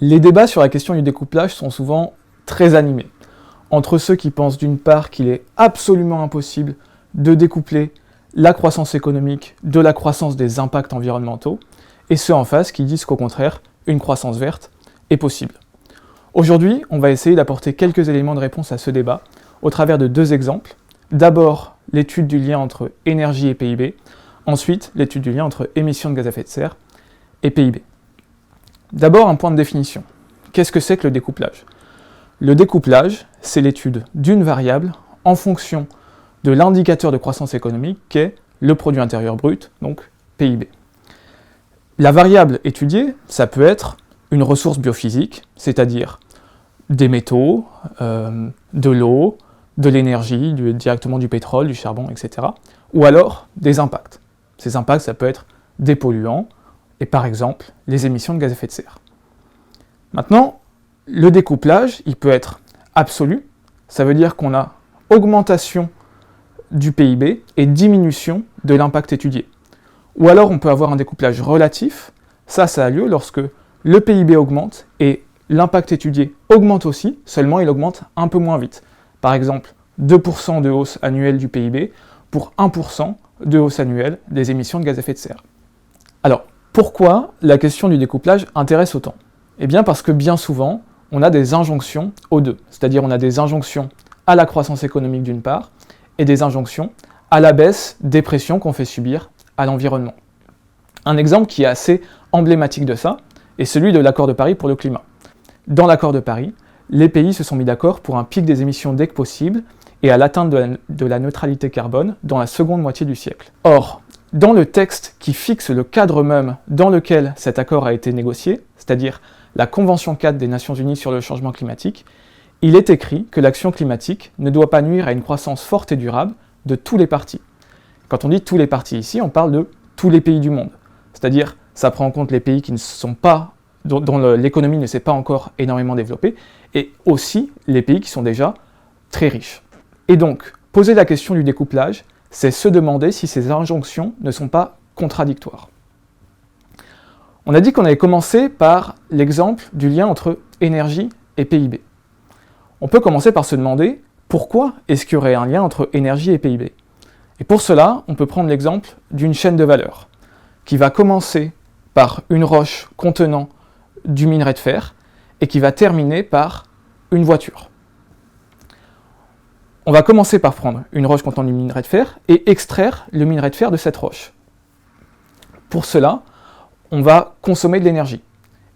Les débats sur la question du découplage sont souvent très animés, entre ceux qui pensent d'une part qu'il est absolument impossible de découpler la croissance économique de la croissance des impacts environnementaux, et ceux en face qui disent qu'au contraire, une croissance verte est possible. Aujourd'hui, on va essayer d'apporter quelques éléments de réponse à ce débat au travers de deux exemples. D'abord, l'étude du lien entre énergie et PIB, ensuite, l'étude du lien entre émissions de gaz à effet de serre et PIB. D'abord, un point de définition. Qu'est-ce que c'est que le découplage ? Le découplage, c'est l'étude d'une variable en fonction de l'indicateur de croissance économique qu'est le produit intérieur brut, donc PIB. La variable étudiée, ça peut être une ressource biophysique, c'est-à-dire des métaux, de l'eau, de l'énergie, directement du pétrole, du charbon, etc. Ou alors des impacts. Ces impacts, ça peut être des polluants, et par exemple les émissions de gaz à effet de serre. Maintenant, le découplage, il peut être absolu, ça veut dire qu'on a augmentation du PIB et diminution de l'impact étudié. Ou alors on peut avoir un découplage relatif, ça a lieu lorsque le PIB augmente et l'impact étudié augmente aussi, seulement il augmente un peu moins vite. Par exemple, 2% de hausse annuelle du PIB pour 1% de hausse annuelle des émissions de gaz à effet de serre. Alors, pourquoi la question du découplage intéresse autant ? Eh bien parce que bien souvent, on a des injonctions aux deux, c'est-à-dire on a des injonctions à la croissance économique d'une part, et des injonctions à la baisse des pressions qu'on fait subir à l'environnement. Un exemple qui est assez emblématique de ça est celui de l'accord de Paris pour le climat. Dans l'accord de Paris, les pays se sont mis d'accord pour un pic des émissions dès que possible et à l'atteinte de la neutralité carbone dans la seconde moitié du siècle. Or, dans le texte qui fixe le cadre même dans lequel cet accord a été négocié, c'est-à-dire la Convention 4 des Nations Unies sur le changement climatique, il est écrit que l'action climatique ne doit pas nuire à une croissance forte et durable de tous les partis. Quand on dit tous les partis ici, on parle de tous les pays du monde. C'est-à-dire, ça prend en compte les pays qui ne sont pas, dont l'économie ne s'est pas encore énormément développée, et aussi les pays qui sont déjà très riches. Et donc, poser la question du découplage, c'est se demander si ces injonctions ne sont pas contradictoires. On a dit qu'on avait commencé par l'exemple du lien entre énergie et PIB. On peut commencer par se demander pourquoi est-ce qu'il y aurait un lien entre énergie et PIB. Et pour cela, on peut prendre l'exemple d'une chaîne de valeur qui va commencer par une roche contenant du minerai de fer et qui va terminer par une voiture. On va commencer par prendre une roche contenant du minerai de fer et extraire le minerai de fer de cette roche. Pour cela, on va consommer de l'énergie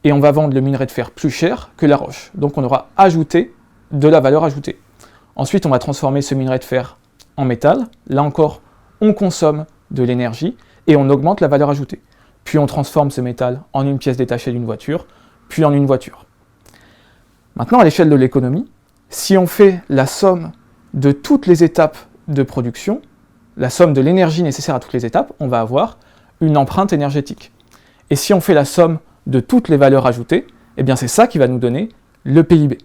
et on va vendre le minerai de fer plus cher que la roche. Donc on aura ajouté de la valeur ajoutée. Ensuite, on va transformer ce minerai de fer en métal. Là encore, on consomme de l'énergie et on augmente la valeur ajoutée. Puis on transforme ce métal en une pièce détachée d'une voiture, puis en une voiture. Maintenant, à l'échelle de l'économie, si on fait la somme de toutes les étapes de production, la somme de l'énergie nécessaire à toutes les étapes, on va avoir une empreinte énergétique. Et si on fait la somme de toutes les valeurs ajoutées, eh bien c'est ça qui va nous donner le PIB.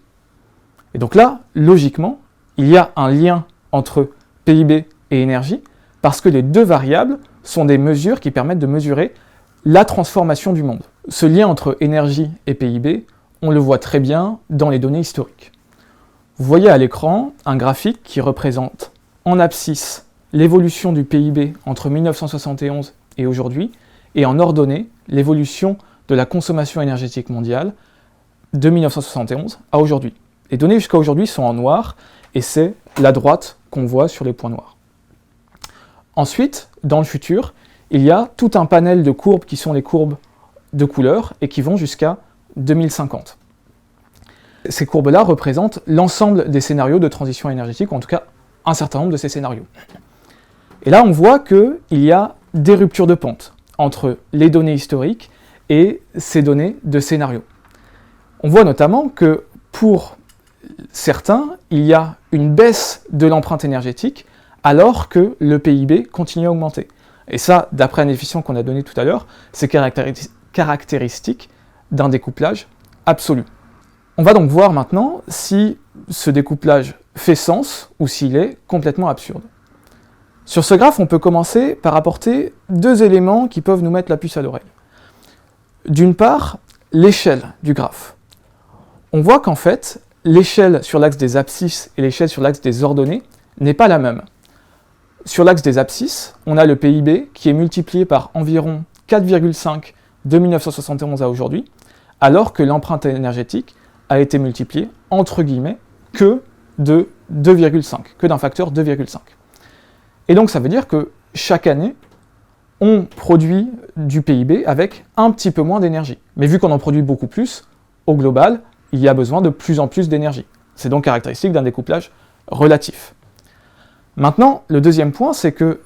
Et donc là, logiquement, il y a un lien entre PIB et énergie, parce que les deux variables sont des mesures qui permettent de mesurer la transformation du monde. Ce lien entre énergie et PIB, on le voit très bien dans les données historiques. Vous voyez à l'écran un graphique qui représente en abscisse l'évolution du PIB entre 1971 et aujourd'hui, et en ordonnée l'évolution de la consommation énergétique mondiale de 1971 à aujourd'hui. Les données jusqu'à aujourd'hui sont en noir, et c'est la droite qu'on voit sur les points noirs. Ensuite, dans le futur, il y a tout un panel de courbes qui sont les courbes de couleur et qui vont jusqu'à 2050. Ces courbes-là représentent l'ensemble des scénarios de transition énergétique, ou en tout cas un certain nombre de ces scénarios. Et là, on voit qu'il y a des ruptures de pente entre les données historiques et ces données de scénario. On voit notamment que pour certains, il y a une baisse de l'empreinte énergétique alors que le PIB continue à augmenter. Et ça, d'après un coefficient qu'on a donné tout à l'heure, c'est caractéristique d'un découplage absolu. On va donc voir maintenant si ce découplage fait sens ou s'il est complètement absurde. Sur ce graphe, on peut commencer par apporter deux éléments qui peuvent nous mettre la puce à l'oreille. D'une part, l'échelle du graphe. On voit qu'en fait, l'échelle sur l'axe des abscisses et l'échelle sur l'axe des ordonnées n'est pas la même. Sur l'axe des abscisses, on a le PIB qui est multiplié par environ 4,5 de 1971 à aujourd'hui, alors que l'empreinte énergétique a été multipliée, entre guillemets, que de 2,5, que d'un facteur 2,5. Et donc ça veut dire que chaque année, on produit du PIB avec un petit peu moins d'énergie. Mais vu qu'on en produit beaucoup plus, au global, il y a besoin de plus en plus d'énergie. C'est donc caractéristique d'un découplage relatif. Maintenant, le deuxième point, c'est que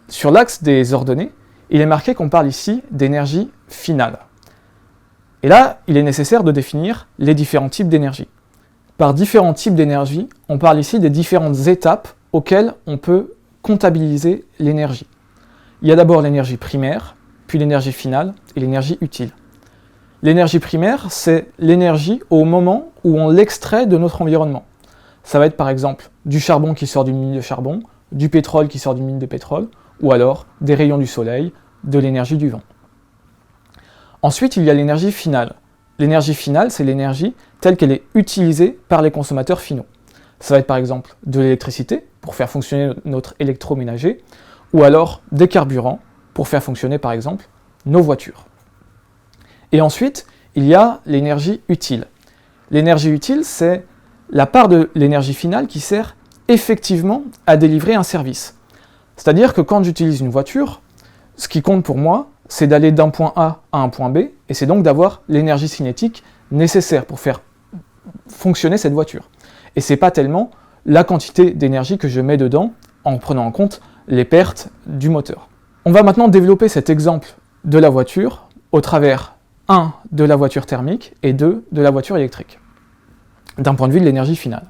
sur l'axe des ordonnées, il est marqué qu'on parle ici d'énergie finale. Et là, il est nécessaire de définir les différents types d'énergie. Par différents types d'énergie, on parle ici des différentes étapes auxquelles on peut comptabiliser l'énergie. Il y a d'abord l'énergie primaire, puis l'énergie finale et l'énergie utile. L'énergie primaire, c'est l'énergie au moment où on l'extrait de notre environnement. Ça va être par exemple du charbon qui sort d'une mine de charbon, du pétrole qui sort d'une mine de pétrole, ou alors des rayons du soleil, de l'énergie du vent. Ensuite, il y a l'énergie finale. L'énergie finale, c'est l'énergie telle qu'elle est utilisée par les consommateurs finaux. Ça va être par exemple de l'électricité pour faire fonctionner notre électroménager, ou alors des carburants pour faire fonctionner par exemple nos voitures. Et ensuite, il y a l'énergie utile. L'énergie utile, c'est la part de l'énergie finale qui sert effectivement à délivrer un service. C'est-à-dire que quand j'utilise une voiture, ce qui compte pour moi, c'est d'aller d'un point A à un point B, et c'est donc d'avoir l'énergie cinétique nécessaire pour faire fonctionner cette voiture. Et c'est pas tellement la quantité d'énergie que je mets dedans en prenant en compte les pertes du moteur. On va maintenant développer cet exemple de la voiture au travers 1 de la voiture thermique et 2 de la voiture électrique, d'un point de vue de l'énergie finale.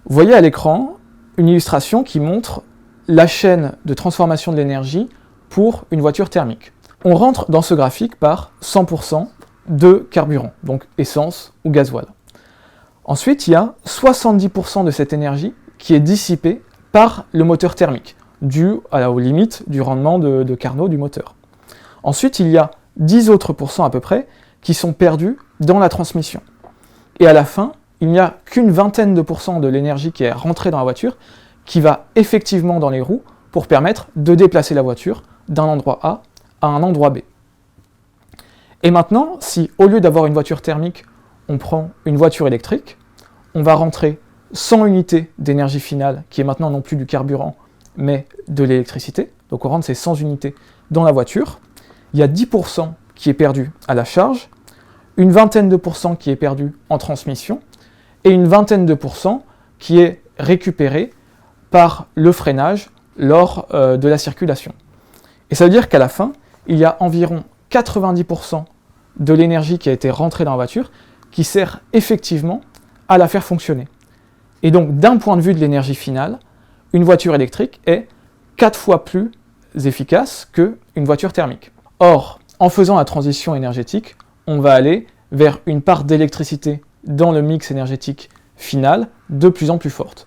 Vous voyez à l'écran une illustration qui montre la chaîne de transformation de l'énergie pour une voiture thermique. On rentre dans ce graphique par 100% de carburant, donc essence ou gasoil. Ensuite, il y a 70% de cette énergie qui est dissipée par le moteur thermique, dû aux limites du rendement de Carnot du moteur. Ensuite, il y a 10 autres pourcents à peu près qui sont perdus dans la transmission. Et à la fin, il n'y a qu'une vingtaine de pourcents de l'énergie qui est rentrée dans la voiture qui va effectivement dans les roues pour permettre de déplacer la voiture d'un endroit A à un endroit B. Et maintenant, si au lieu d'avoir une voiture thermique, on prend une voiture électrique, on va rentrer 100 unités d'énergie finale, qui est maintenant non plus du carburant, mais de l'électricité. Donc on rentre ces 100 unités dans la voiture. Il y a 10% qui est perdu à la charge, une vingtaine de pourcents qui est perdu en transmission, et une vingtaine de pourcents qui est récupéré par le freinage lors de la circulation. Et ça veut dire qu'à la fin, il y a environ 90% de l'énergie qui a été rentrée dans la voiture qui sert effectivement à la faire fonctionner. Et donc, d'un point de vue de l'énergie finale, une voiture électrique est 4 fois plus efficace qu'une voiture thermique. Or, en faisant la transition énergétique, on va aller vers une part d'électricité dans le mix énergétique final de plus en plus forte.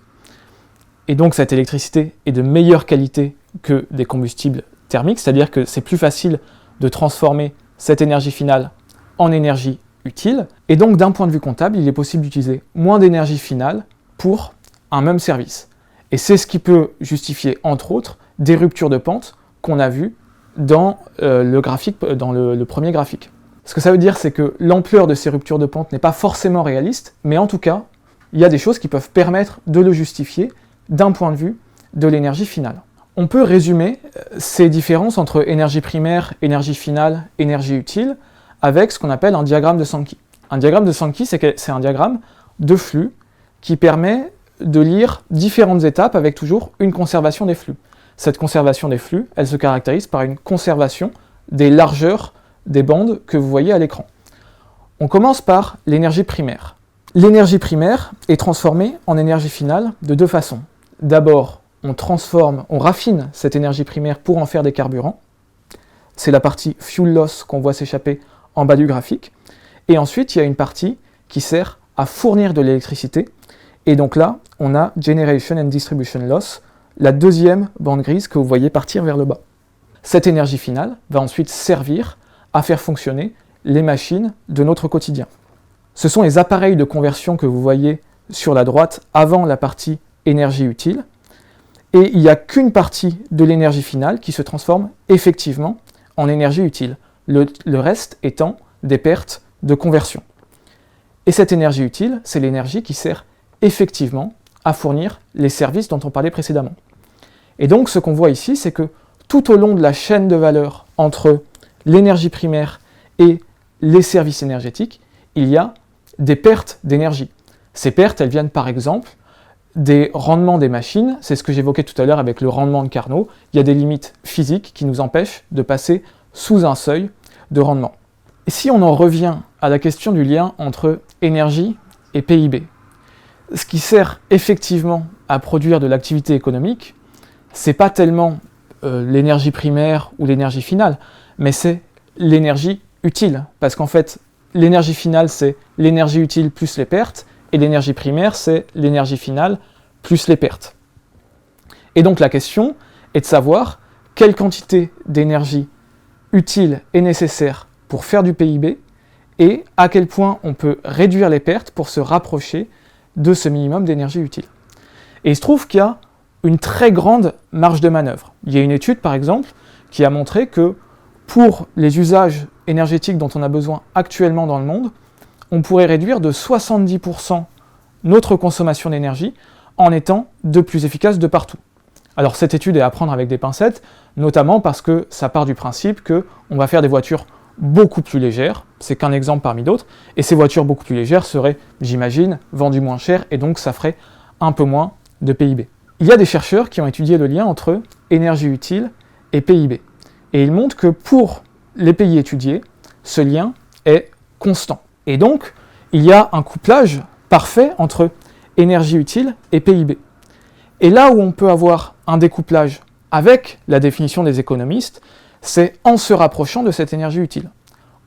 Et donc cette électricité est de meilleure qualité que des combustibles thermiques, c'est-à-dire que c'est plus facile de transformer cette énergie finale en énergie utile. Et donc d'un point de vue comptable, il est possible d'utiliser moins d'énergie finale pour un même service. Et c'est ce qui peut justifier, entre autres, des ruptures de pente qu'on a vues dans le premier graphique. Ce que ça veut dire, c'est que l'ampleur de ces ruptures de pente n'est pas forcément réaliste, mais en tout cas, il y a des choses qui peuvent permettre de le justifier d'un point de vue de l'énergie finale. On peut résumer ces différences entre énergie primaire, énergie finale, énergie utile, avec ce qu'on appelle un diagramme de Sankey. Un diagramme de Sankey, c'est un diagramme de flux qui permet de lire différentes étapes avec toujours une conservation des flux. Cette conservation des flux, elle se caractérise par une conservation des largeurs des bandes que vous voyez à l'écran. On commence par l'énergie primaire. L'énergie primaire est transformée en énergie finale de deux façons. D'abord, on raffine cette énergie primaire pour en faire des carburants. C'est la partie fuel loss qu'on voit s'échapper en bas du graphique. Et ensuite, il y a une partie qui sert à fournir de l'électricité. Et donc là, on a Generation and Distribution Loss, la deuxième bande grise que vous voyez partir vers le bas. Cette énergie finale va ensuite servir à faire fonctionner les machines de notre quotidien. Ce sont les appareils de conversion que vous voyez sur la droite avant la partie énergie utile. Et il n'y a qu'une partie de l'énergie finale qui se transforme effectivement en énergie utile. Le reste étant des pertes de conversion. Et cette énergie utile, c'est l'énergie qui sert effectivement à fournir les services dont on parlait précédemment. Et donc ce qu'on voit ici, c'est que tout au long de la chaîne de valeur entre l'énergie primaire et les services énergétiques, il y a des pertes d'énergie. Ces pertes, elles viennent par exemple des rendements des machines, c'est ce que j'évoquais tout à l'heure avec le rendement de Carnot, il y a des limites physiques qui nous empêchent de passer sous un seuil de rendement. Et si on en revient à la question du lien entre énergie et PIB, ce qui sert effectivement à produire de l'activité économique, c'est pas tellement l'énergie primaire ou l'énergie finale, mais c'est l'énergie utile, parce qu'en fait, l'énergie finale, c'est l'énergie utile plus les pertes, et l'énergie primaire, c'est l'énergie finale plus les pertes. Et donc la question est de savoir quelle quantité d'énergie utile est nécessaire pour faire du PIB, et à quel point on peut réduire les pertes pour se rapprocher de ce minimum d'énergie utile. Et il se trouve qu'il y a une très grande marge de manœuvre. Il y a une étude, par exemple, qui a montré que pour les usages énergétiques dont on a besoin actuellement dans le monde, on pourrait réduire de 70% notre consommation d'énergie en étant de plus efficace de partout. Alors cette étude est à prendre avec des pincettes, notamment parce que ça part du principe qu'on va faire des voitures beaucoup plus légères, c'est qu'un exemple parmi d'autres, et ces voitures beaucoup plus légères seraient, j'imagine, vendues moins cher, et donc ça ferait un peu moins de PIB. Il y a des chercheurs qui ont étudié le lien entre énergie utile et PIB, et ils montrent que pour les pays étudiés, ce lien est constant. Et donc, il y a un couplage parfait entre énergie utile et PIB. Et là où on peut avoir un découplage avec la définition des économistes, c'est en se rapprochant de cette énergie utile.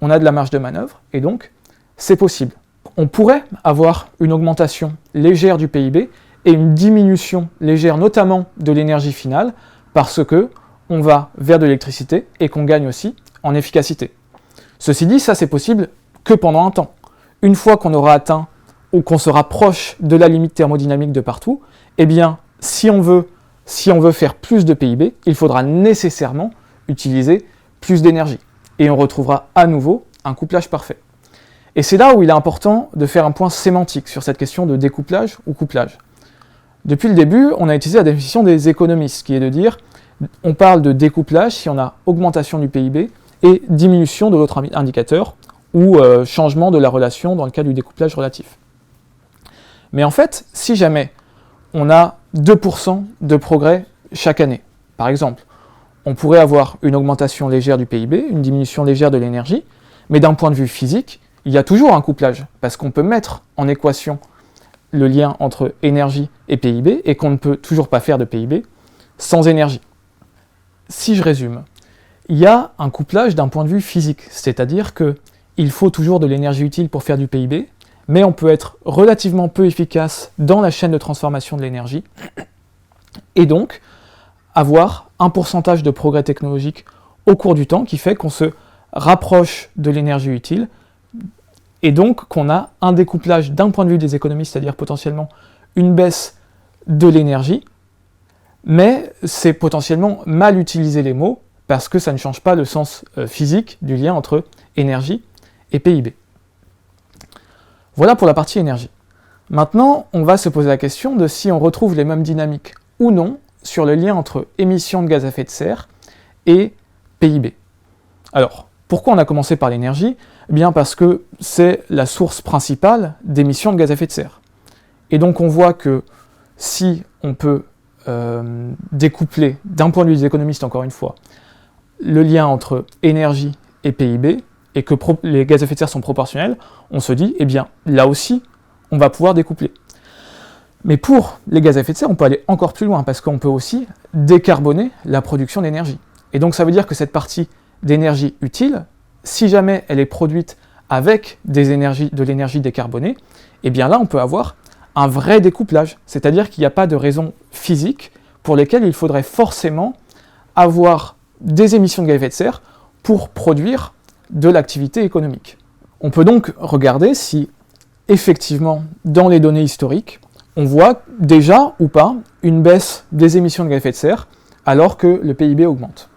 On a de la marge de manœuvre, et donc, c'est possible. On pourrait avoir une augmentation légère du PIB et une diminution légère notamment de l'énergie finale, parce que on va vers de l'électricité et qu'on gagne aussi en efficacité. Ceci dit, ça c'est possible que pendant un temps. Une fois qu'on aura atteint ou qu'on se rapproche de la limite thermodynamique de partout, eh bien, si on veut faire plus de PIB, il faudra nécessairement utiliser plus d'énergie. Et on retrouvera à nouveau un couplage parfait. Et c'est là où il est important de faire un point sémantique sur cette question de découplage ou couplage. Depuis le début, on a utilisé la définition des économistes, qui est de dire on parle de découplage si on a augmentation du PIB et diminution de l'autre indicateur, ou changement de la relation dans le cas du découplage relatif. Mais en fait, si jamais on a 2% de progrès chaque année, par exemple, on pourrait avoir une augmentation légère du PIB, une diminution légère de l'énergie, mais d'un point de vue physique, il y a toujours un couplage, parce qu'on peut mettre en équation le lien entre énergie et PIB, et qu'on ne peut toujours pas faire de PIB sans énergie. Si je résume, il y a un couplage d'un point de vue physique, c'est-à-dire qu'il faut toujours de l'énergie utile pour faire du PIB, mais on peut être relativement peu efficace dans la chaîne de transformation de l'énergie, et donc avoir un pourcentage de progrès technologique au cours du temps qui fait qu'on se rapproche de l'énergie utile, et donc qu'on a un découplage d'un point de vue des économistes, c'est-à-dire potentiellement une baisse de l'énergie, mais c'est potentiellement mal utiliser les mots, parce que ça ne change pas le sens physique du lien entre énergie et PIB. Voilà pour la partie énergie. Maintenant, on va se poser la question de si on retrouve les mêmes dynamiques ou non sur le lien entre émissions de gaz à effet de serre et PIB. Alors, pourquoi on a commencé par l'énergie ? Eh bien parce que c'est la source principale d'émissions de gaz à effet de serre. Et donc on voit que si on peut découpler, d'un point de vue des économistes encore une fois, le lien entre énergie et PIB, et que les gaz à effet de serre sont proportionnels, on se dit, eh bien là aussi, on va pouvoir découpler. Mais pour les gaz à effet de serre, on peut aller encore plus loin, parce qu'on peut aussi décarboner la production d'énergie. Et donc ça veut dire que cette partie d'énergie utile, si jamais elle est produite avec de l'énergie décarbonée, eh bien là on peut avoir un vrai découplage, c'est-à-dire qu'il n'y a pas de raisons physiques pour lesquelles il faudrait forcément avoir des émissions de gaz à effet de serre pour produire de l'activité économique. On peut donc regarder si effectivement, dans les données historiques, on voit déjà ou pas une baisse des émissions de gaz à effet de serre alors que le PIB augmente.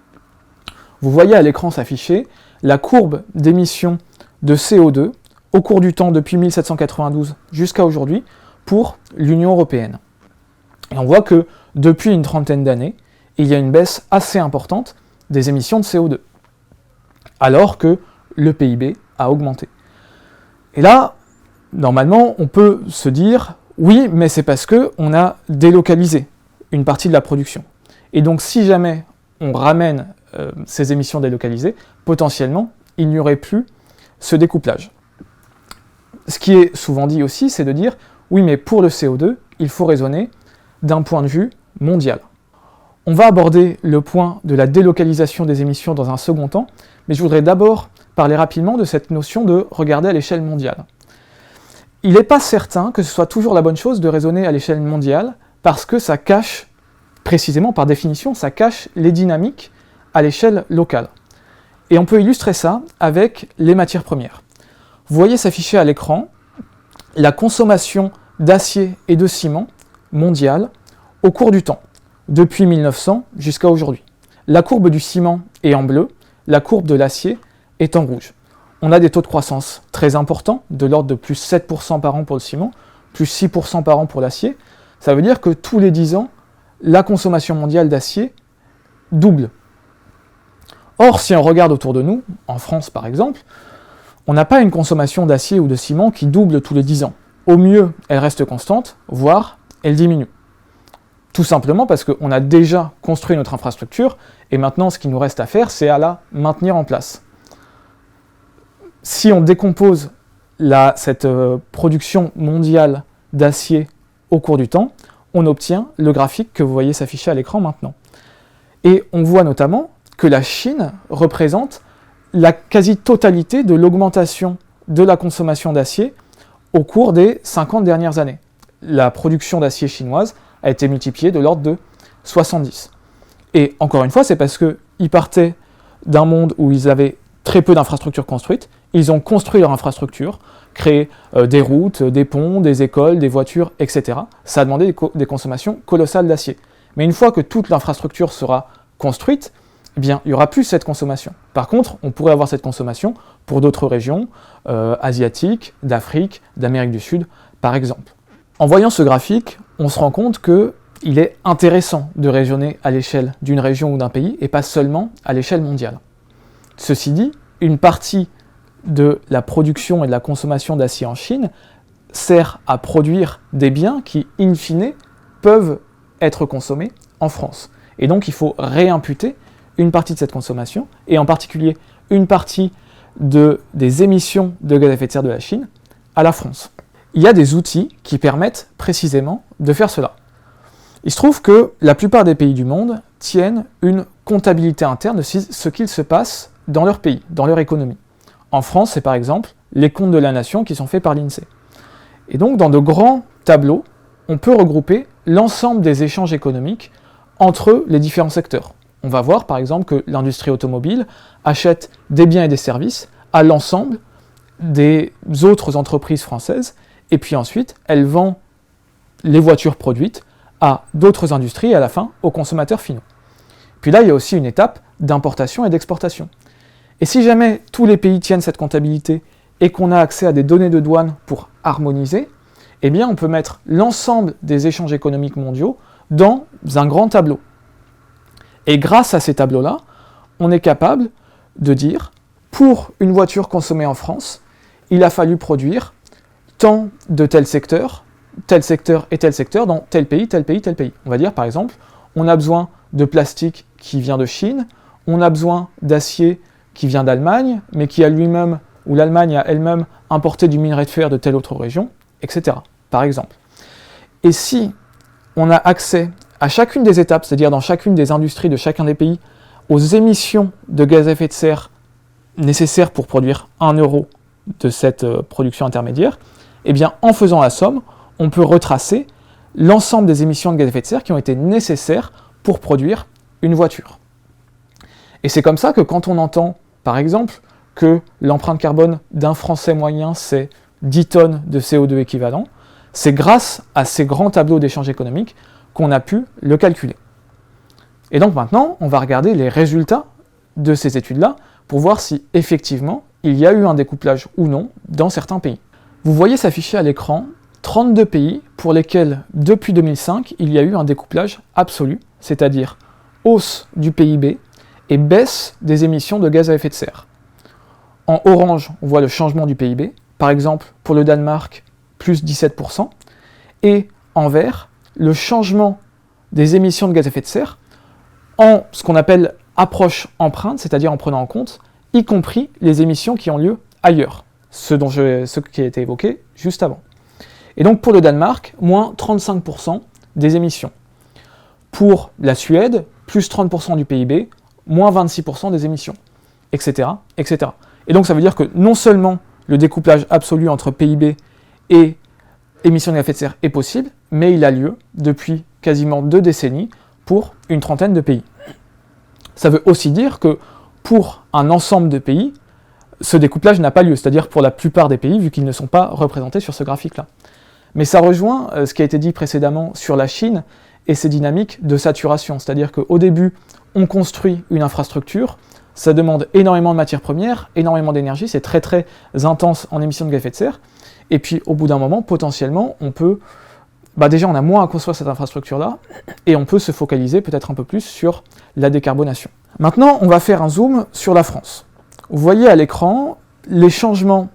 Vous voyez à l'écran s'afficher la courbe d'émissions de CO2 au cours du temps depuis 1792 jusqu'à aujourd'hui pour l'Union européenne. Et on voit que depuis une trentaine d'années, il y a une baisse assez importante des émissions de CO2, alors que le PIB a augmenté. Et là, normalement, on peut se dire, oui, mais c'est parce qu'on a délocalisé une partie de la production. Et donc, si jamais on ramène ces émissions délocalisées, potentiellement, il n'y aurait plus ce découplage. Ce qui est souvent dit aussi, c'est de dire, oui, mais pour le CO2, il faut raisonner d'un point de vue mondial. On va aborder le point de la délocalisation des émissions dans un second temps, mais je voudrais d'abord parler rapidement de cette notion de regarder à l'échelle mondiale. Il n'est pas certain que ce soit toujours la bonne chose de raisonner à l'échelle mondiale, parce que ça cache, précisément par définition, ça cache les dynamiques à l'échelle locale. Et on peut illustrer ça avec les matières premières. Vous voyez s'afficher à l'écran la consommation d'acier et de ciment mondiale au cours du temps, depuis 1900 jusqu'à aujourd'hui. La courbe du ciment est en bleu, la courbe de l'acier est en rouge. On a des taux de croissance très importants, de l'ordre de plus 7% par an pour le ciment, plus 6% par an pour l'acier. Ça veut dire que tous les 10 ans, la consommation mondiale d'acier double. Or, si on regarde autour de nous, en France par exemple, on n'a pas une consommation d'acier ou de ciment qui double tous les 10 ans. Au mieux, elle reste constante, voire elle diminue. Tout simplement parce qu'on a déjà construit notre infrastructure, et maintenant ce qu'il nous reste à faire, c'est à la maintenir en place. Si on décompose cette production mondiale d'acier au cours du temps, on obtient le graphique que vous voyez s'afficher à l'écran maintenant. Et on voit notamment que la Chine représente la quasi-totalité de l'augmentation de la consommation d'acier au cours des 50 dernières années. La production d'acier chinoise a été multipliée de l'ordre de 70. Et encore une fois, c'est parce qu'ils partaient d'un monde où ils avaient très peu d'infrastructures construites, ils ont construit leur infrastructure, créé des routes, des ponts, des écoles, des voitures, etc. Ça a demandé des consommations colossales d'acier. Mais une fois que toute l'infrastructure sera construite, eh bien, il n'y aura plus cette consommation. Par contre, on pourrait avoir cette consommation pour d'autres régions, asiatiques, d'Afrique, d'Amérique du Sud, par exemple. En voyant ce graphique, on se rend compte qu'il est intéressant de raisonner à l'échelle d'une région ou d'un pays, et pas seulement à l'échelle mondiale. Ceci dit, une partie de la production et de la consommation d'acier en Chine sert à produire des biens qui, in fine, peuvent être consommés en France. Et donc, il faut réimputer une partie de cette consommation, et en particulier une partie des émissions de gaz à effet de serre de la Chine à la France. Il y a des outils qui permettent précisément de faire cela. Il se trouve que la plupart des pays du monde tiennent une comptabilité interne de ce qu'il se passe dans leur pays, dans leur économie. En France, c'est par exemple les comptes de la nation qui sont faits par l'INSEE. Et donc, dans de grands tableaux, on peut regrouper l'ensemble des échanges économiques entre les différents secteurs. On va voir par exemple que l'industrie automobile achète des biens et des services à l'ensemble des autres entreprises françaises, et puis ensuite, elle vend les voitures produites à d'autres industries et à la fin aux consommateurs finaux. Puis là, il y a aussi une étape d'importation et d'exportation. Et si jamais tous les pays tiennent cette comptabilité et qu'on a accès à des données de douane pour harmoniser, eh bien on peut mettre l'ensemble des échanges économiques mondiaux dans un grand tableau. Et grâce à ces tableaux-là, on est capable de dire, pour une voiture consommée en France, il a fallu produire tant de tel secteur et tel secteur dans tel pays, tel pays, tel pays. On va dire par exemple, on a besoin de plastique qui vient de Chine, on a besoin d'acier qui vient d'Allemagne, mais qui a lui-même, ou l'Allemagne a elle-même importé du minerai de fer de telle autre région, etc. Par exemple. Et si on a accès à chacune des étapes, c'est-à-dire dans chacune des industries de chacun des pays, aux émissions de gaz à effet de serre nécessaires pour produire 1 euro de cette production intermédiaire, eh bien en faisant la somme, on peut retracer l'ensemble des émissions de gaz à effet de serre qui ont été nécessaires pour produire une voiture. Et c'est comme ça que quand on entend, par exemple, que l'empreinte carbone d'un Français moyen, c'est 10 tonnes de CO2 équivalent. C'est grâce à ces grands tableaux d'échange économique qu'on a pu le calculer. Et donc maintenant, on va regarder les résultats de ces études-là pour voir si effectivement il y a eu un découplage ou non dans certains pays. Vous voyez s'afficher à l'écran 32 pays pour lesquels, depuis 2005, il y a eu un découplage absolu, c'est-à-dire hausse du PIB et baisse des émissions de gaz à effet de serre. En orange, on voit le changement du PIB, par exemple pour le Danemark, plus 17%, et en vert, le changement des émissions de gaz à effet de serre en ce qu'on appelle approche empreinte, c'est-à-dire en prenant en compte, y compris les émissions qui ont lieu ailleurs, ce qui a été évoqué juste avant. Et donc pour le Danemark, moins 35% des émissions. Pour la Suède, plus 30% du PIB, moins 26% des émissions, etc., etc. Et donc ça veut dire que non seulement le découplage absolu entre PIB et émissions de gaz à effet de serre est possible, mais il a lieu depuis quasiment 2 décennies pour une trentaine de pays. Ça veut aussi dire que pour un ensemble de pays, ce découplage n'a pas lieu, c'est-à-dire pour la plupart des pays, vu qu'ils ne sont pas représentés sur ce graphique-là. Mais ça rejoint ce qui a été dit précédemment sur la Chine et ses dynamiques de saturation, c'est-à-dire qu'au début, on construit une infrastructure, ça demande énormément de matières premières, énormément d'énergie, c'est très très intense en émissions de gaz à effet de serre, et puis au bout d'un moment, potentiellement, on peut... déjà on a moins à construire cette infrastructure-là, et on peut se focaliser peut-être un peu plus sur la décarbonation. Maintenant, on va faire un zoom sur la France. Vous voyez à l'écran les changements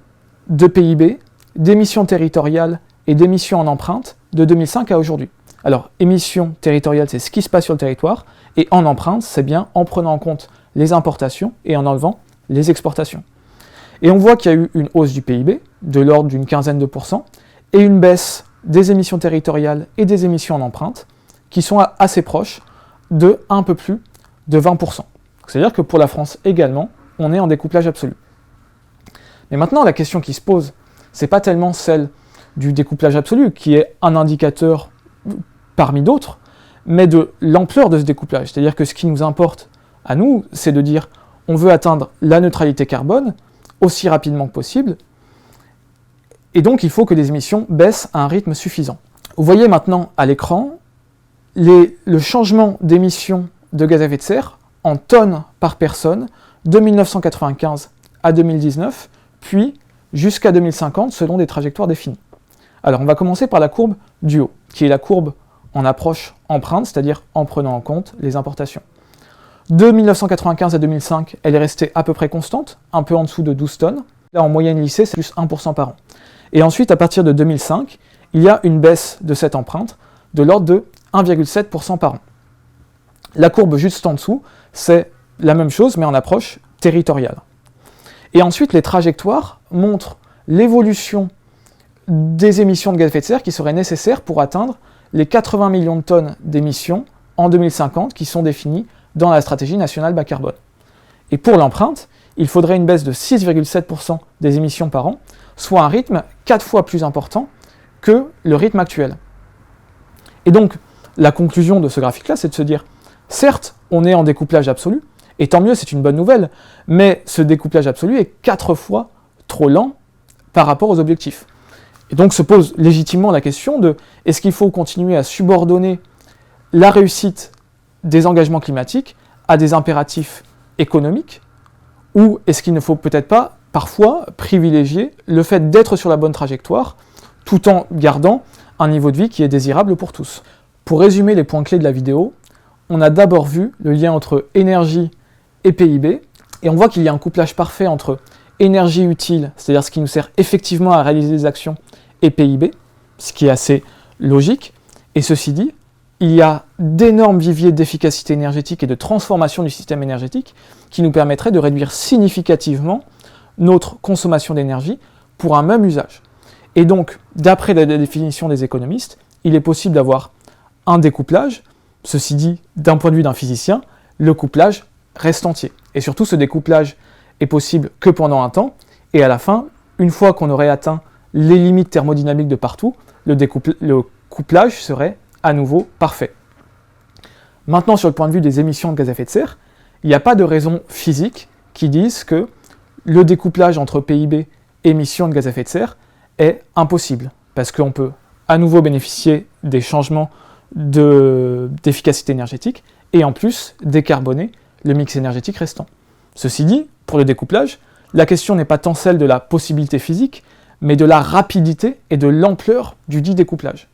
de PIB, d'émissions territoriales et d'émissions en empreinte de 2005 à aujourd'hui. Alors, émissions territoriales, c'est ce qui se passe sur le territoire, et en empreinte, c'est bien en prenant en compte les importations et en enlevant les exportations. Et on voit qu'il y a eu une hausse du PIB, de l'ordre d'une quinzaine de pourcents, et une baisse des émissions territoriales et des émissions en empreinte, qui sont assez proches de un peu plus de 20%. C'est-à-dire que pour la France également, on est en découplage absolu. Mais maintenant, la question qui se pose, c'est pas tellement celle du découplage absolu, qui est un indicateur parmi d'autres, mais de l'ampleur de ce découplage. C'est-à-dire que ce qui nous importe à nous, c'est de dire on veut atteindre la neutralité carbone aussi rapidement que possible, et donc il faut que les émissions baissent à un rythme suffisant. Vous voyez maintenant à l'écran le changement d'émissions de gaz à effet de serre en tonnes par personne de 1995 à 2019, puis jusqu'à 2050 selon des trajectoires définies. Alors on va commencer par la courbe du haut, qui est la courbe en approche empreinte, c'est-à-dire en prenant en compte les importations. De 1995 à 2005, elle est restée à peu près constante, un peu en dessous de 12 tonnes. Là, en moyenne lycée, c'est plus 1% par an. Et ensuite, à partir de 2005, il y a une baisse de cette empreinte de l'ordre de 1,7% par an. La courbe juste en dessous, c'est la même chose, mais en approche territoriale. Et ensuite, les trajectoires montrent l'évolution des émissions de gaz à effet de serre qui seraient nécessaires pour atteindre les 80 millions de tonnes d'émissions en 2050 qui sont définies dans la stratégie nationale bas carbone. Et pour l'empreinte, il faudrait une baisse de 6,7% des émissions par an, soit un rythme 4 fois plus important que le rythme actuel. Et donc, la conclusion de ce graphique-là, c'est de se dire, certes, on est en découplage absolu, et tant mieux, c'est une bonne nouvelle, mais ce découplage absolu est 4 fois trop lent par rapport aux objectifs. Et donc se pose légitimement la question de, est-ce qu'il faut continuer à subordonner la réussite des engagements climatiques à des impératifs économiques, ou est-ce qu'il ne faut peut-être pas, parfois, privilégier le fait d'être sur la bonne trajectoire, tout en gardant un niveau de vie qui est désirable pour tous. Pour résumer les points clés de la vidéo, on a d'abord vu le lien entre énergie et PIB, et on voit qu'il y a un couplage parfait entre énergie utile, c'est-à-dire ce qui nous sert effectivement à réaliser des actions, et PIB, ce qui est assez logique, et ceci dit, il y a d'énormes viviers d'efficacité énergétique et de transformation du système énergétique qui nous permettraient de réduire significativement notre consommation d'énergie pour un même usage. Et donc, d'après la définition des économistes, il est possible d'avoir un découplage, ceci dit, d'un point de vue d'un physicien, le couplage reste entier. Et surtout, ce découplage est possible que pendant un temps, et à la fin, une fois qu'on aurait atteint les limites thermodynamiques de partout, le couplage serait à nouveau parfait. Maintenant, sur le point de vue des émissions de gaz à effet de serre, il n'y a pas de raison physique qui dise que le découplage entre PIB et émissions de gaz à effet de serre est impossible, parce qu'on peut à nouveau bénéficier des changements d'efficacité énergétique, et en plus décarboner le mix énergétique restant. Ceci dit, pour le découplage, la question n'est pas tant celle de la possibilité physique, mais de la rapidité et de l'ampleur du dit découplage.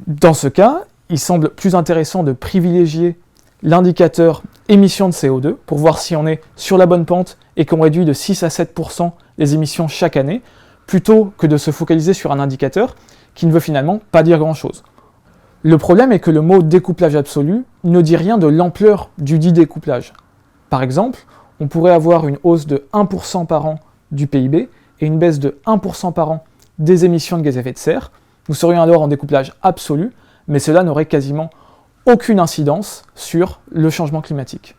Dans ce cas, il semble plus intéressant de privilégier l'indicateur émissions de CO2 pour voir si on est sur la bonne pente et qu'on réduit de 6 à 7% les émissions chaque année, plutôt que de se focaliser sur un indicateur qui ne veut finalement pas dire grand-chose. Le problème est que le mot découplage absolu ne dit rien de l'ampleur du dit découplage. Par exemple, on pourrait avoir une hausse de 1% par an du PIB et une baisse de 1% par an des émissions de gaz à effet de serre. Nous serions alors en découplage absolu, mais cela n'aurait quasiment aucune incidence sur le changement climatique.